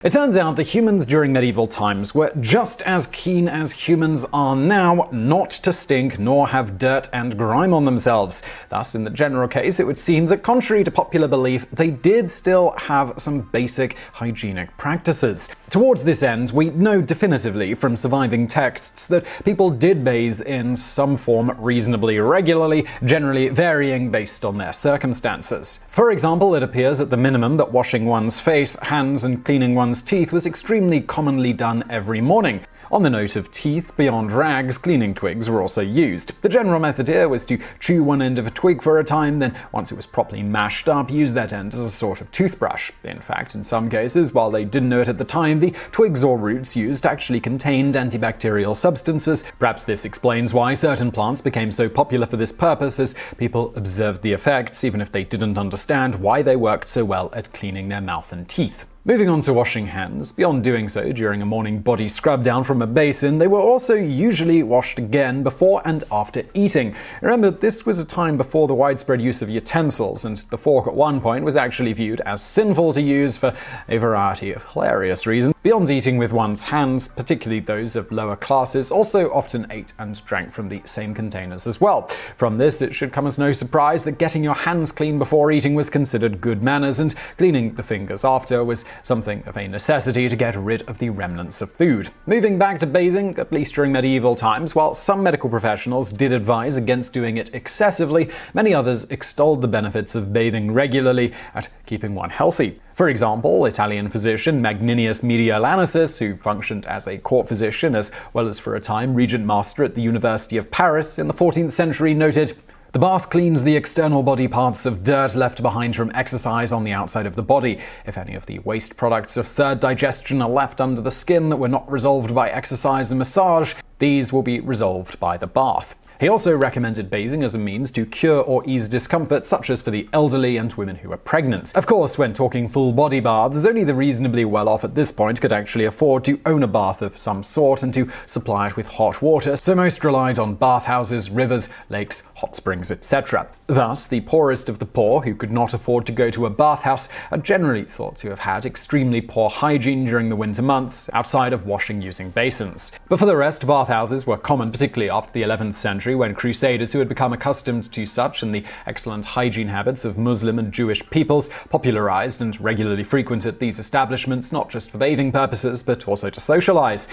It turns out that humans during medieval times were just as keen as humans are now not to stink nor have dirt and grime on themselves. Thus, in the general case, it would seem that contrary to popular belief, they did still have some basic hygienic practices. Towards this end, we know definitively from surviving texts that people did bathe in some form reasonably regularly, generally varying based on their circumstances. For example, it appears at the minimum that washing one's face, hands, and cleaning one's teeth was extremely commonly done every morning. On the note of teeth, beyond rags, cleaning twigs were also used. The general method here was to chew one end of a twig for a time, then once it was properly mashed up, use that end as a sort of toothbrush. In fact, in some cases, while they didn't know it at the time, the twigs or roots used actually contained antibacterial substances. Perhaps this explains why certain plants became so popular for this purpose, as people observed the effects, even if they didn't understand why they worked so well at cleaning their mouth and teeth. Moving on to washing hands, beyond doing so during a morning body scrub down from a basin, they were also usually washed again before and after eating. Remember, this was a time before the widespread use of utensils, and the fork at one point was actually viewed as sinful to use for a variety of hilarious reasons. Beyond eating with one's hands, particularly those of lower classes, also often ate and drank from the same containers as well. From this, it should come as no surprise that getting your hands clean before eating was considered good manners, and cleaning the fingers after was something of a necessity to get rid of the remnants of food. Moving back to bathing, at least during medieval times, while some medical professionals did advise against doing it excessively, many others extolled the benefits of bathing regularly at keeping one healthy. For example, Italian physician Magninius Mediolanus, who functioned as a court physician as well as for a time regent master at the University of Paris in the 14th century, noted, "The bath cleans the external body parts of dirt left behind from exercise on the outside of the body. If any of the waste products of third digestion are left under the skin that were not resolved by exercise and massage, these will be resolved by the bath." He also recommended bathing as a means to cure or ease discomfort, such as for the elderly and women who are pregnant. Of course, when talking full body baths, only the reasonably well off at this point could actually afford to own a bath of some sort and to supply it with hot water, so most relied on bathhouses, rivers, lakes, hot springs, etc. Thus, the poorest of the poor, who could not afford to go to a bathhouse, are generally thought to have had extremely poor hygiene during the winter months, outside of washing using basins. But for the rest, bathhouses were common, particularly after the 11th century, when crusaders who had become accustomed to such and the excellent hygiene habits of Muslim and Jewish peoples popularized and regularly frequented these establishments, not just for bathing purposes, but also to socialize.